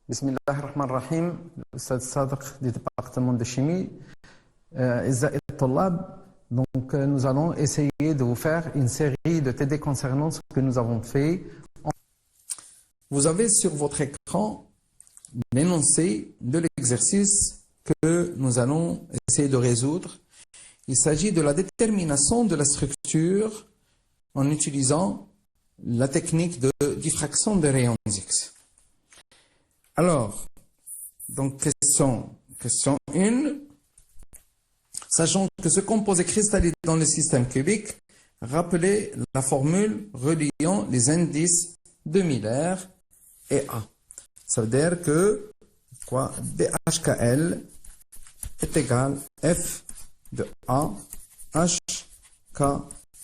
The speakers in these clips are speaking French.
Bismillah ar-Rahman ar-Rahim, Ustad Sadq du département de chimie, Izza et Tollab. Donc nous allons essayer de vous faire une série de TD concernant ce que nous avons fait. Vous avez sur votre écran l'énoncé de l'exercice que nous allons essayer de résoudre. Il s'agit de la détermination de la structure en utilisant la technique de diffraction des rayons X. Alors, donc question 1. Sachant que ce composé cristallise dans le système cubique, rappelez la formule reliant les indices de Miller et A. Ça veut dire que quoi, DHKL est égal F de A, H, K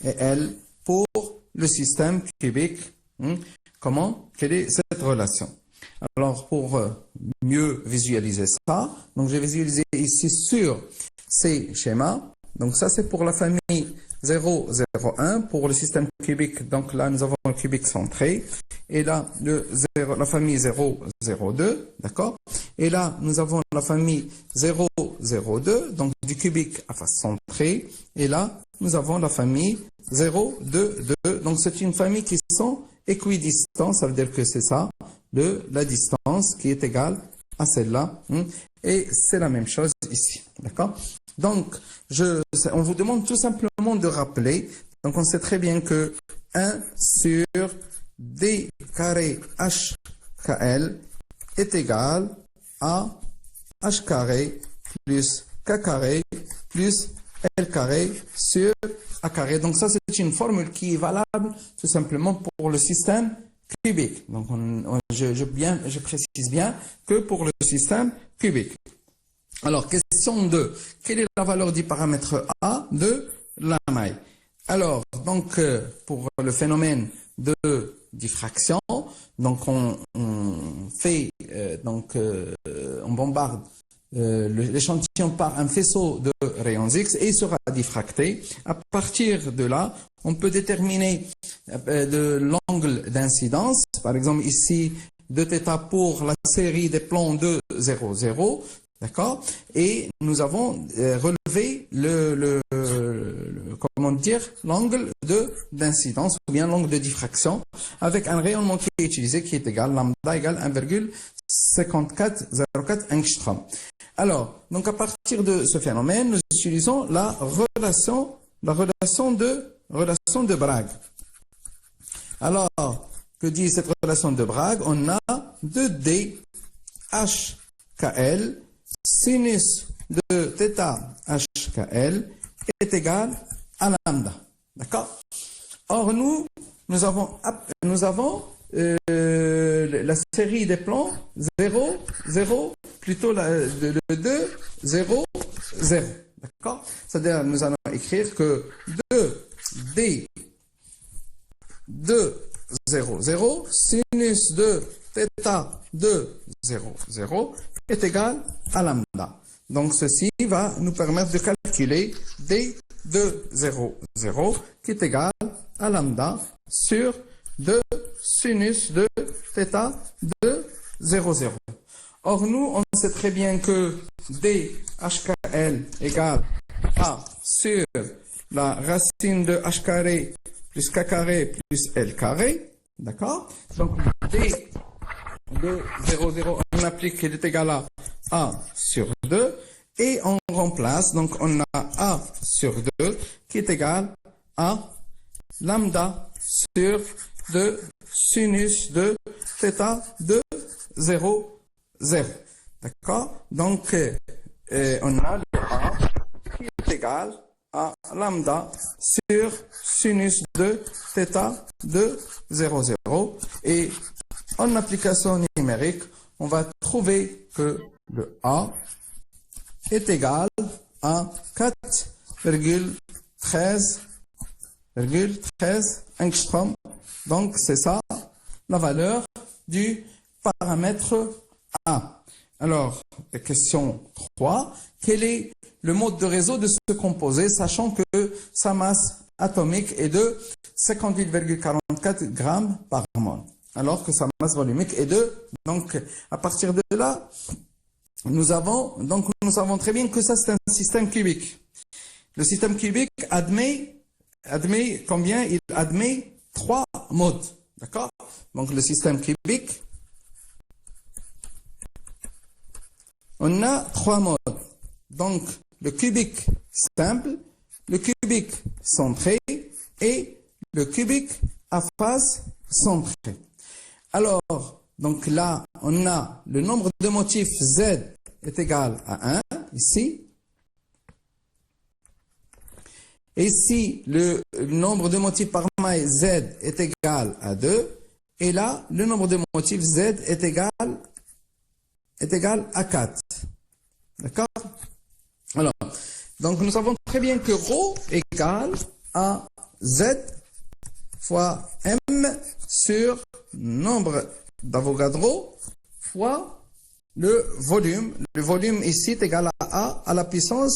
et L pour le système cubique. Comment? Quelle est cette relation? Alors, pour mieux visualiser ça, donc je vais visualiser ici sur ces schémas. Donc ça, c'est pour la famille 0, 0, 1, pour le système cubique. Donc là, nous avons un cubique centré. Et là, la famille 0, 0, 2, d'accord? Et là, nous avons la famille 0, 0, 2, donc du cubique à face centrée. Et là, nous avons la famille 0, 2, 2. Donc c'est une famille qui sont équidistants, ça veut dire que c'est ça, de la distance qui est égale à celle-là. Et c'est la même chose ici, d'accord? Donc, on vous demande tout simplement de rappeler, donc on sait très bien que 1 sur D carré HKL est égal à H carré plus K carré plus L carré sur A carré. Donc ça, c'est une formule qui est valable tout simplement pour le système cubique. Donc je précise bien que pour le système cubique. Alors, question 2. Quelle est la valeur du paramètre A de la maille? Alors, donc, pour le phénomène de diffraction, donc on fait, on bombarde l'échantillon par un faisceau de rayons X et il sera diffracté. À partir de là, on peut déterminer l'angle d'incidence. Par exemple, ici, 2θ pour la série des plans 2, 0, 0. D'accord? Et nous avons relevé comment dire, l'angle d'incidence ou bien l'angle de diffraction avec un rayonnement qui est utilisé qui est égal, lambda égale 1,5404 angstrom. Alors, donc à partir de ce phénomène, nous utilisons la relation de Bragg. Alors, que dit cette relation de Bragg? On a 2D HKL sinus de θ HKL est égal à lambda. D'accord? Or, nous avons la série des plans 0, 0, plutôt le 2, 0, 0. D'accord? C'est-à-dire, nous allons écrire que 2D 2, 0, 0, sinus de θ de 0, 0 est égal à lambda. Donc, ceci va nous permettre de calculer D de 0, 0 qui est égal à lambda sur 2 sinus de θ de 0, 0. Or, nous, on sait très bien que D HKL égale A sur la racine de H carré plus K carré plus L carré. D'accord? Donc, D de 0, 0, on applique qu'il est égal à A sur 2 et on remplace, donc on a A sur 2 qui est égal à lambda sur 2 sinus de θ de 0, 0. D'accord? Donc, on a le A qui est égal à lambda sur sinus de θ de 0, 0. Et en application numérique, on va trouver que le A est égal à 4,13 angstrom. Donc, c'est ça la valeur du paramètre A. Alors, question 3. Quel est le mode de réseau de ce composé, sachant que sa masse atomique est de 58,44 grammes par mol? alors que sa masse volumique est 2. Donc, à partir de là, nous savons très bien que ça, c'est un système cubique. Le système cubique admet combien? Il admet 3 modes. D'accord? Donc, le système cubique, on a 3 modes. Donc, le cubique simple, le cubique centré et le cubique à face centrée. Alors, donc là, on a le nombre de motifs Z est égal à 1, ici. Et ici, le nombre de motifs par maille Z est égal à 2. Et là, le nombre de motifs Z est égal à 4. D'accord? Alors, donc nous savons très bien que ρ égale à Z fois M sur nombre d'Avogadro fois le volume. Le volume ici est égal à A à la puissance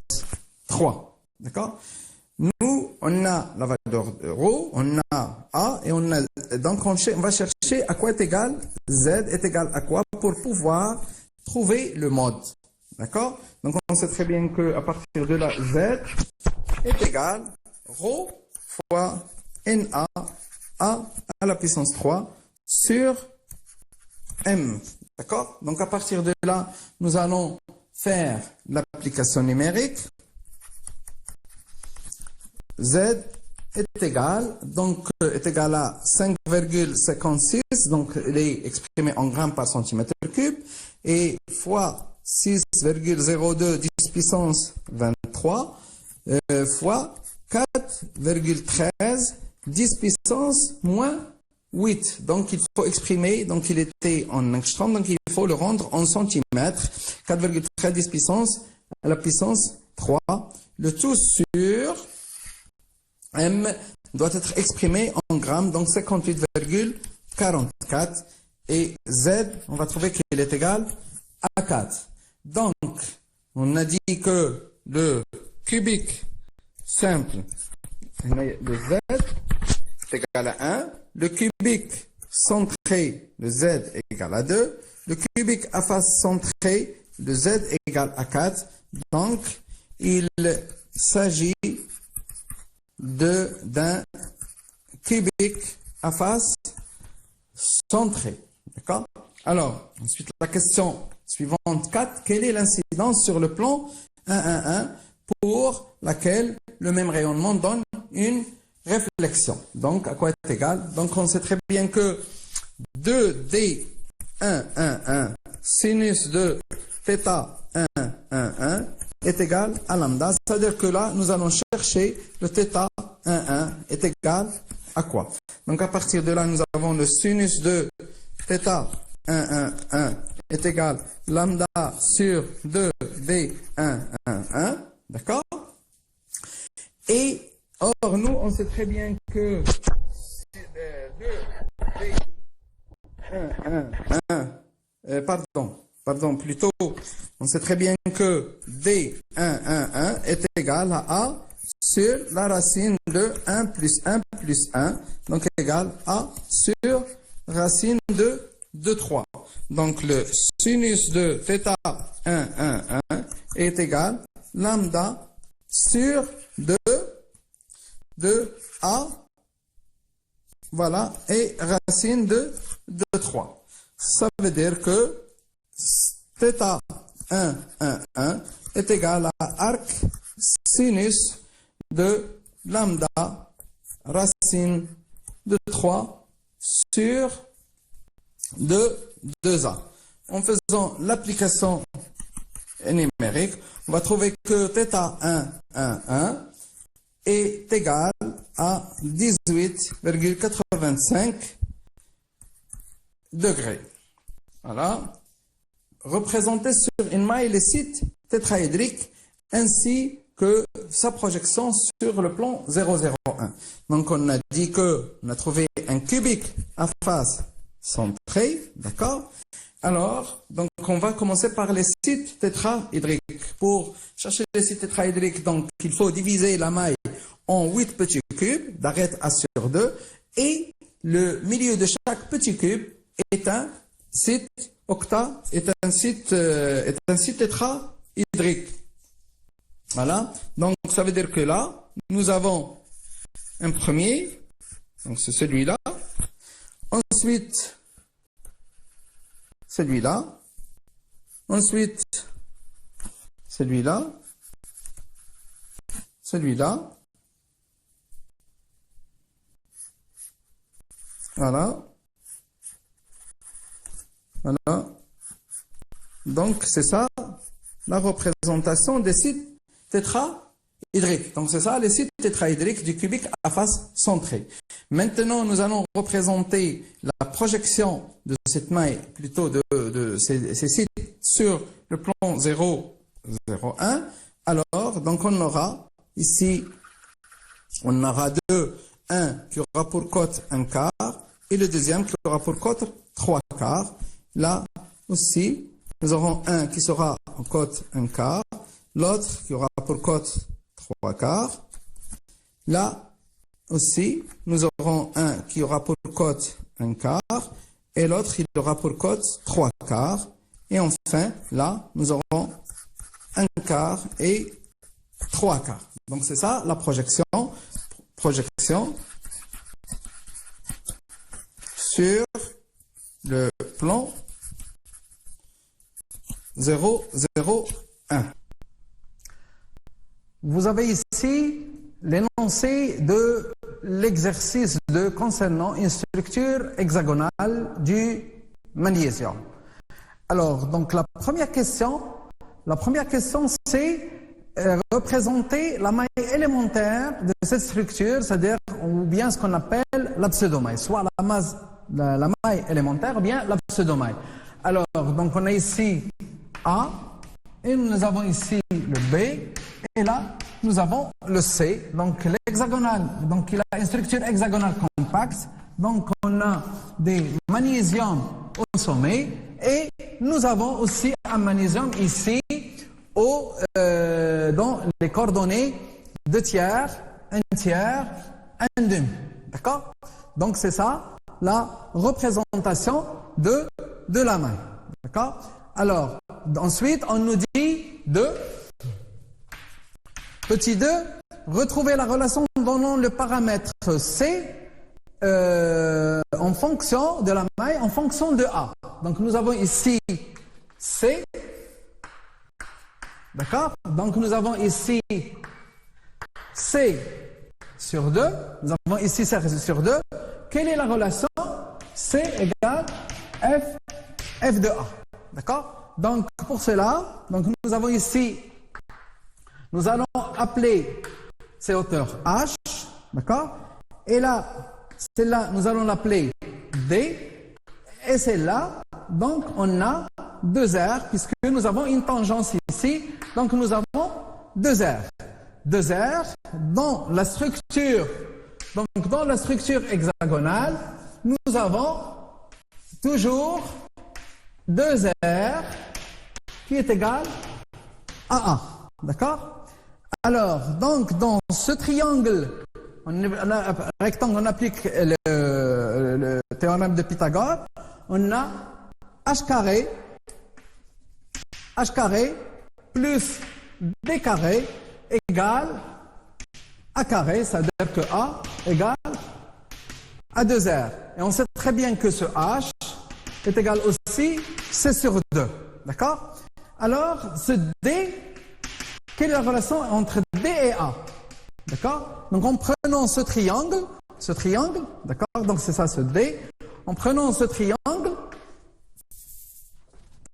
3. D'accord? Nous, on a la valeur de ρ, on a A, et donc on va chercher à quoi est égal Z est égal à quoi pour pouvoir trouver le mode. D'accord? Donc on sait très bien qu'à partir de là, Z est égal ρ fois NA, A à la puissance 3 sur M. D'accord? Donc à partir de là, nous allons faire l'application numérique. Z est égal à 5,56, donc il est exprimé en grammes par centimètre cube, et fois 6,02 10 puissance 23, fois 4,13 10 puissance moins 8. Donc il faut exprimer, donc il était en angstrom, donc il faut le rendre en centimètres. 4,13 10 puissance à la puissance 3, le tout sur M doit être exprimé en grammes, donc 58,44. Et Z, on va trouver qu'il est égal à 4. Donc, on a dit que le cubique simple, le Z, est égal à 1. Le cubique centré, le Z, est égal à 2. Le cubique à face centrée, le Z, est égal à 4. Donc, il s'agit d'un cubique à face centrée. D'accord? Alors, ensuite, la question suivante 4. Quelle est l'incidence sur le plan 1,1,1 pour laquelle le même rayonnement donne une réflexion? Donc, à quoi est égal? Donc, on sait très bien que 2D1,1,1 sinus de θ 1,1,1 est égal à lambda. C'est-à-dire que là, nous allons chercher le θ 1,1 est égal à quoi? Donc, à partir de là, nous avons le sinus de θ 1,1,1 est égal lambda sur 2D1,1,1. D'accord? Et, or, nous, on sait très bien que 2D1,1,1, pardon, plutôt, on sait très bien que D1,1,1 est égal à A sur la racine de 1 plus 1 plus 1, donc égal à sur racine de 3. Donc le sinus de θ 1,1,1 est égal lambda sur 2 A, voilà, et racine de 3. Ça veut dire que θ 1,1,1 est égal à arc sinus de lambda racine de 3 sur 2A. En faisant l'application numérique, on va trouver que θ 1,1,1 est égal à 18,85 degrés. Voilà. Représenté sur une maille les sites tétraédriques ainsi que sa projection sur le plan 0,0,1. Donc on a dit que on a trouvé un cubique à face centrée, d'accord? Alors, donc on va commencer par les sites tétraédriques. Pour chercher les sites tétraédriques, donc il faut diviser la maille en 8 petits cubes d'arête A sur 2 et le milieu de chaque petit cube est un site octa, est un site tétrahydrique. Voilà. Donc, ça veut dire que là, nous avons un premier, donc c'est celui-là. Ensuite, celui-là. Ensuite, celui-là. Celui-là. Voilà. Voilà. Donc, c'est ça, la représentation des sites tétrahydriques. Donc, c'est ça, les sites tétrahydriques du cubique à face centrée. Maintenant, nous allons représenter la projection de cette maille, plutôt de ces sites sur le plan 0, 0, 1. Alors, donc, on aura ici, on aura un qui aura pour cote un quart, et le deuxième qui aura pour cote 3 quarts. Là aussi, nous aurons un qui sera en cote un quart, l'autre qui aura pour cote 3 quarts. Là aussi, nous aurons un qui aura pour cote un quart, et l'autre qui aura pour cote 3 quarts. Et enfin, là, nous aurons un quart et 3 quarts. Donc c'est ça la projection sur le plan 0, 0, 1. Vous avez ici l'énoncé de l'exercice concernant une structure hexagonale du magnésium. Alors, donc la première question c'est représenter la maille élémentaire de cette structure, c'est-à-dire ou bien ce qu'on appelle la pseudomaille, soit la maille élémentaire ou bien la pseudomaille. Alors, donc on a ici A, et nous avons ici le B, et là, nous avons le C. Donc l'hexagonale, donc il a une structure hexagonale compacte, donc on a des magnésiums au sommet, et nous avons aussi un magnésium ici, dans les coordonnées 2 tiers, 1 tiers, 1 demi. D'accord? Donc c'est ça la représentation de la maille. D'accord? Alors, ensuite, on nous dit petit 2, retrouver la relation donnant le paramètre C en fonction de la maille, en fonction de A. Donc nous avons ici C. D'accord? Donc nous avons ici C sur 2. Nous avons ici C sur 2. Quelle est la relation? C égale F de A. D'accord? Donc pour cela, donc nous avons ici, nous allons appeler ces hauteurs H. D'accord? Et là, celle-là, nous allons l'appeler D. Et celle-là, donc on a 2 R, puisque nous avons une tangence ici. Donc nous avons 2 R. 2 R dans la structure. Donc dans la structure hexagonale, nous avons toujours 2 R qui est égal à A. D'accord? Alors, donc dans ce triangle, rectangle, on applique le théorème de Pythagore. On a H carré plus B carré égale A carré, c'est-à-dire que A égale à 2R. Et on sait très bien que ce H est égal aussi C sur 2. D'accord? Alors, ce D, quelle est la relation entre D et A? D'accord? Donc, en prenant ce triangle, d'accord? Donc, c'est ça, ce D. En prenant ce triangle,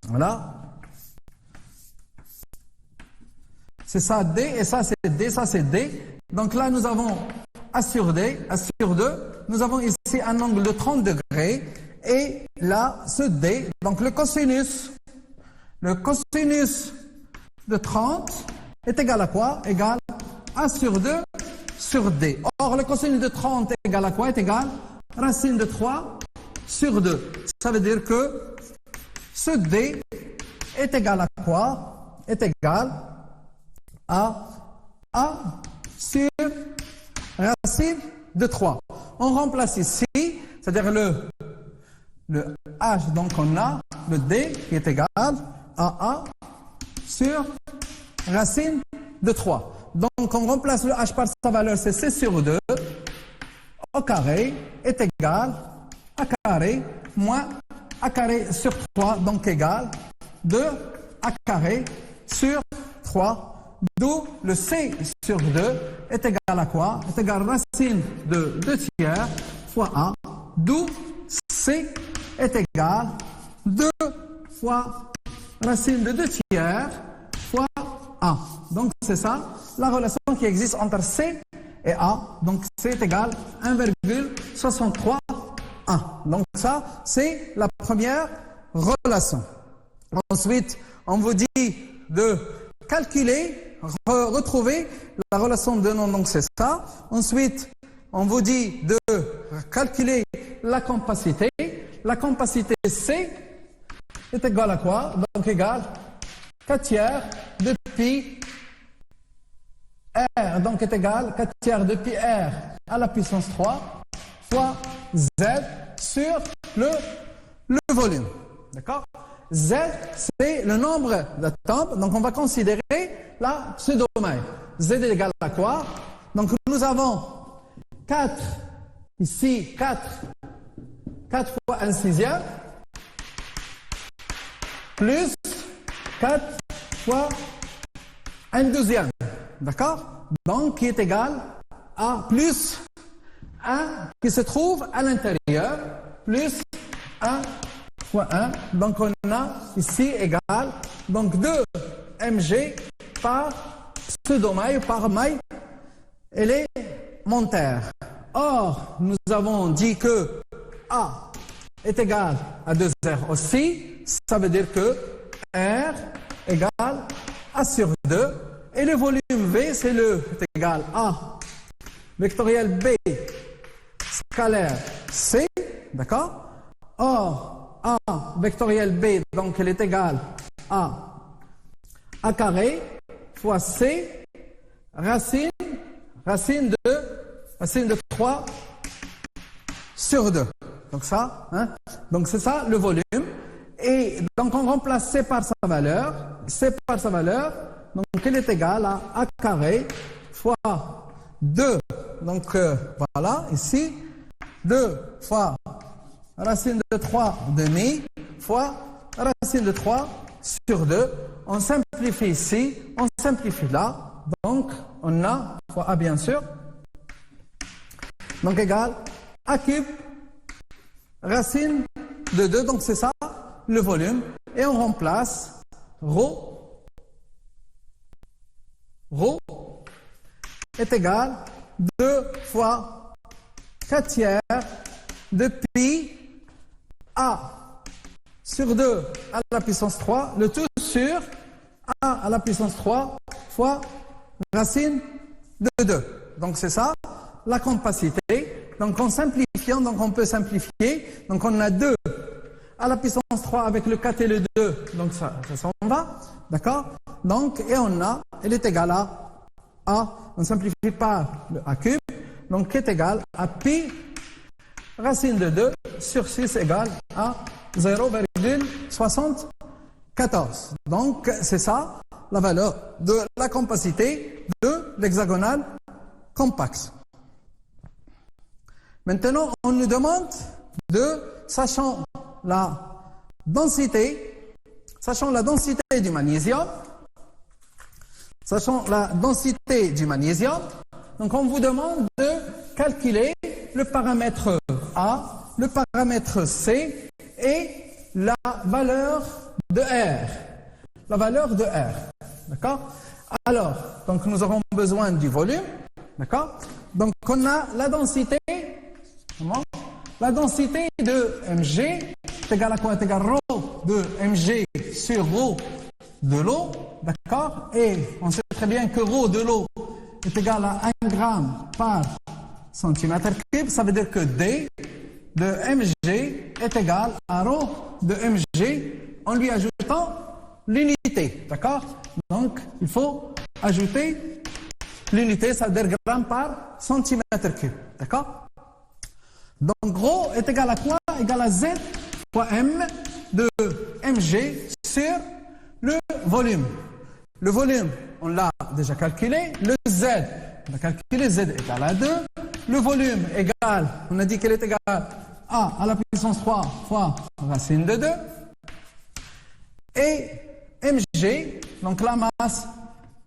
voilà. C'est ça D, et ça c'est D, ça c'est D. Donc là, nous avons A sur D, A sur 2. Nous avons ici un angle de 30 degrés. Et là, ce D, donc le cosinus de 30 est égal à quoi? Égal A sur 2 sur D. Or, le cosinus de 30 est égal à quoi? Est égal racine de 3 sur 2. Ça veut dire que ce D est égal à quoi? Est égal à A sur racine de 3. On remplace ici, c'est-à-dire le H, donc on a le D qui est égal à A sur racine de 3. Donc on remplace le H par sa valeur, c'est C sur 2 au carré est égal à carré moins A carré sur 3, donc égal 2 A carré sur 3, d'où le C sur 2 est égal à quoi? Est égal à racine de 2 tiers fois A, d'où C est égal 2 fois racine de 2 tiers fois A. Donc c'est ça la relation qui existe entre C et A. Donc C est égal à 1,63 A. Donc ça, c'est la première relation. Ensuite, on vous dit de calculer, retrouver la relation de nom, donc c'est ça. Ensuite, on vous dit de calculer la compacité. La compacité C est égale à quoi? Donc égale 4 tiers de pi R. Donc est égal 4 tiers de pi R à la puissance 3 fois Z sur le volume. D'accord? Z, c'est le nombre d'atomes. Donc on va considérer la pseudo-maille. Z est égal à quoi? Donc nous avons 4, ici 4 fois 1 sixième, plus 4 fois 1 douzième. D'accord? Donc qui est égal à plus 1 qui se trouve à l'intérieur, plus 1 fois 1. Donc on a ici égal, donc 2 mg par pseudo-maille, par maille élémentaire. Or, nous avons dit que A est égal à 2R aussi. Ça veut dire que R égale A sur 2. Et le volume V, c'est est égal à vectoriel B scalaire C. D'accord? Or, A vectoriel B, donc elle est égale à A carré fois C racine de 3 sur 2. Donc ça, hein? Donc c'est ça le volume. Et donc on remplace C par sa valeur. C par sa valeur, donc elle est égale à A carré fois 2. Donc voilà, ici, 2 fois racine de 3 demi fois racine de 3 sur 2. On simplifie ici, on simplifie là. Donc on a fois A bien sûr. Donc égal A cube racine de 2. Donc c'est ça le volume. Et on remplace ρ est égal 2 fois 4 tiers de pi A sur 2 à la puissance 3, le tout sur A à la puissance 3 fois racine de 2. Donc c'est ça la compacité. Donc en simplifiant, donc on peut simplifier. Donc on a 2 à la puissance 3 avec le 4 et le 2. Donc ça s'en va. D'accord? Donc, et on a, elle est égale à A. On simplifie par le A cube. Donc qui est égal à pi racine de 2 sur 6 égale à 0,74. Donc c'est ça la valeur de la compacité de l'hexagonale complexe. Maintenant, on nous demande de, sachant la densité du magnésium, donc on vous demande de calculer le paramètre A, le paramètre C et la valeur de R. La valeur de R. D'accord? Alors, donc nous aurons besoin du volume. D'accord? Donc on a la densité. Comment? La densité de mg est égale à quoi? Est égale à ρ de mg sur ρ de l'eau. D'accord? Et on sait très bien que ρ de l'eau est égal à 1 gramme par centimètre cube. Ça veut dire que D de mg est égal à ρ de mg en lui ajoutant l'unité. D'accord? Donc, il faut ajouter l'unité, ça veut dire gramme par centimètre cube. D'accord? Donc, ρ est égal à quoi? Égal à Z fois M de mg sur le volume. Le volume, on l'a déjà calculé. Le Z, on a calculé Z égale à 2. Le volume égale, on a dit qu'elle est égale à la puissance 3 fois racine de 2. Et mg, donc la masse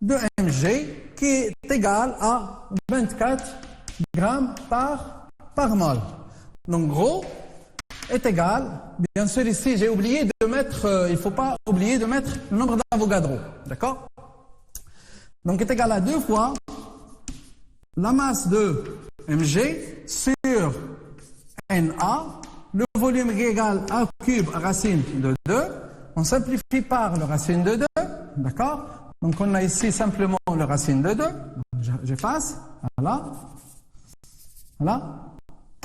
de mg, qui est égale à 24 grammes par mol. Donc rho est égal, bien sûr ici j'ai oublié de mettre, il ne faut pas oublier de mettre le nombre d'Avogadro, d'accord? Donc est égal à 2 fois la masse de mg sur Na, le volume est égal à cube racine de 2, on simplifie par le racine de 2, d'accord? Donc on a ici simplement le racine de 2, j'efface, voilà, voilà.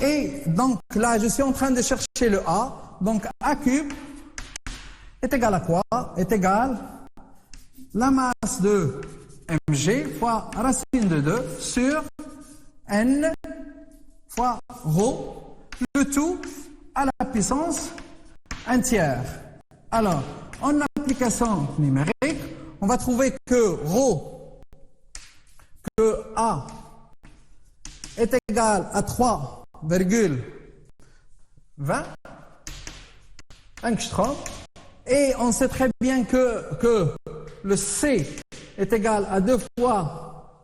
Et donc là, je suis en train de chercher le A. Donc A cube est égal à quoi? Est égal la masse de mg fois racine de 2 sur n fois rho, le tout à la puissance 1 tiers. Alors, en application numérique, on va trouver que rho, que A est égal à 3,20 angstrom, et on sait très bien que le C est égal à 2 fois,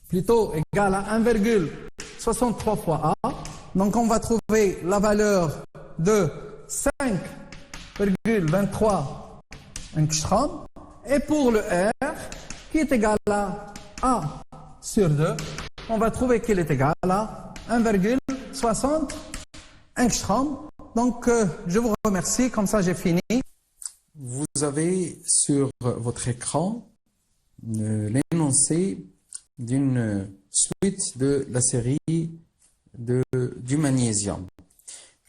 plutôt égal à 1,63 fois A. Donc on va trouver la valeur de 5,23 angstrom, et pour le R qui est égal à A sur 2, on va trouver qu'il est égal à 1,60 angstrom. Donc, je vous remercie. Comme ça, j'ai fini. Vous avez sur votre écran l'énoncé d'une suite de la série du magnésium.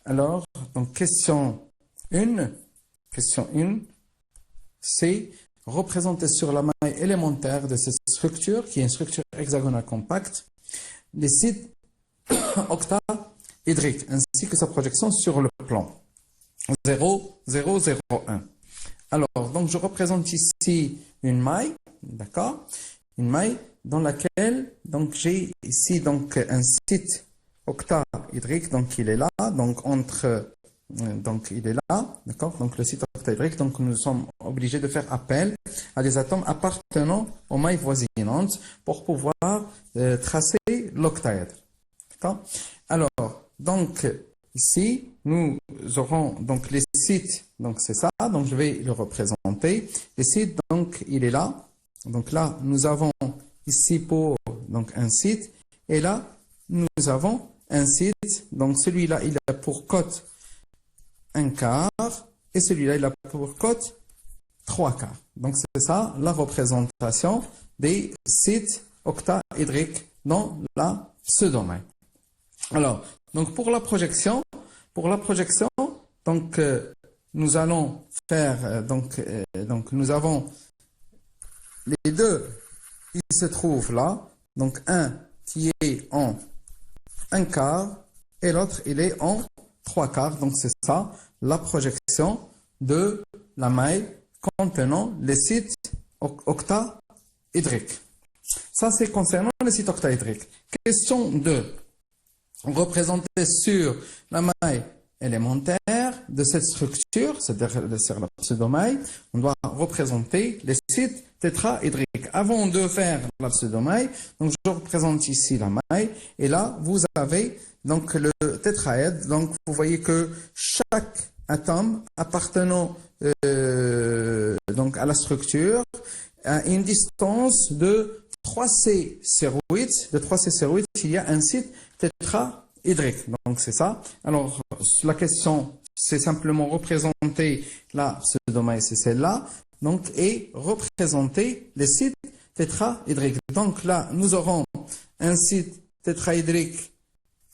Alors, donc, question 1, c'est représenter sur la maille élémentaire de cette structure, qui est une structure hexagonale compacte, les sites octaédriques, ainsi que sa projection sur le plan 0, 0, 0, 1. Alors, donc je représente ici une maille, d'accord? Une maille dans laquelle, donc j'ai ici donc un site octaédrique, donc il est là, donc entre, donc il est là, d'accord? Donc le site octaédrique, donc nous sommes obligés de faire appel à des atomes appartenant aux mailles voisinantes pour pouvoir tracer l'octaèdre. Alors, donc, ici, nous aurons donc les sites, donc c'est ça, donc je vais le représenter. Les sites, donc, il est là. Donc là, nous avons ici pour donc un site, et là, nous avons un site, donc celui-là, il a pour cote 1/4, et celui-là, il a pour cote 3/4. Donc c'est ça, la représentation des sites octaédriques dans la pseudomaille. Alors, donc pour la projection, donc nous allons faire, donc nous avons les deux qui se trouvent là, donc un qui est en 1/4 et l'autre il est en 3/4, donc c'est ça la projection de la maille contenant les sites octaédriques. Ça c'est concernant les sites octaédriques. Question 2. Représenter sur la maille élémentaire de cette structure, c'est-à-dire sur la pseudomaille, on doit représenter les sites tétraédriques. Avant de faire la pseudomaille, donc je représente ici la maille, et là vous avez donc le tétraèdre. Donc vous voyez que chaque atome appartenant donc à la structure a une distance de 3C sur 8. De 3C sur 8, il y a un site tétraédrique. Donc c'est ça. Alors la question, c'est simplement représenter la pseudomaille, c'est celle-là. Donc et représenter les sites tétraédriques. Donc là, nous aurons un site tétraédrique.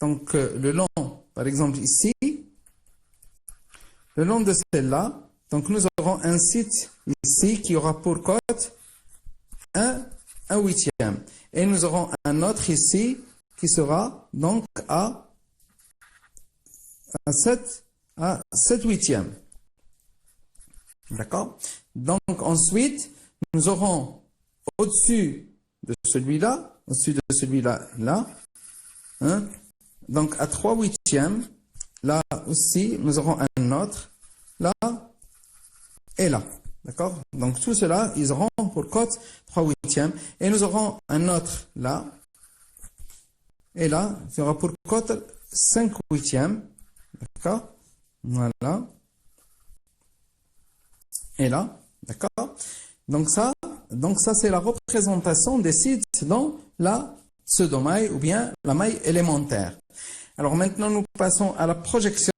Donc le long, par exemple ici, le long de celle-là. Donc nous aurons un site ici qui aura pour cote 1/8. Et nous aurons un autre ici qui sera donc à 7 à 7 huitièmes. D'accord? Donc, ensuite, nous aurons au-dessus de celui-là, là, hein, donc à 3 huitièmes, là aussi, nous aurons un autre, là et là. D'accord? Donc, tout cela, ils auront pour cote 3 huitièmes. Et nous aurons un autre là. Et là, il y aura pour cote 5 huitièmes. D'accord? Voilà. Et là. D'accord? Donc ça c'est la représentation des sites dans la pseudo-maille ou bien la maille élémentaire. Alors maintenant, nous passons à la projection.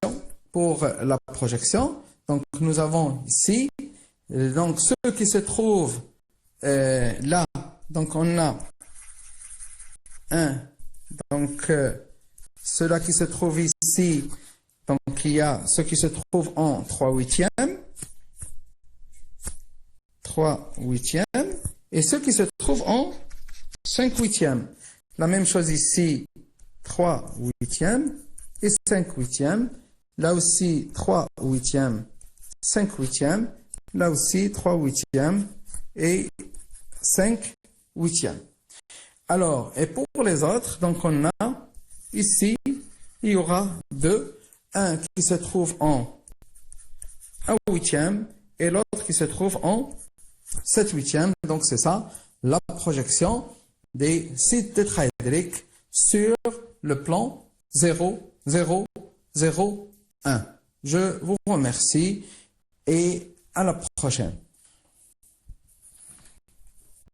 Pour la projection, donc nous avons ici, donc ceux qui se trouvent là, donc on a un, donc ceux-là qui se trouvent ici, donc il y a ceux qui se trouvent en 3 huitièmes, 3 huitièmes, et ceux qui se trouvent en 5 huitièmes. La même chose ici, 3 huitièmes et 5 huitièmes. Là aussi, 3 huitièmes, 5 huitièmes. Là aussi, 3 huitièmes et 5 huitièmes. Alors, et pour les autres, donc on a ici, il y aura deux. Un qui se trouve en 1 huitième et l'autre qui se trouve en 7 huitièmes. Donc c'est ça, la projection des sites tétraédriques sur le plan 0, 0, 0, 1. Je vous remercie et à la prochaine.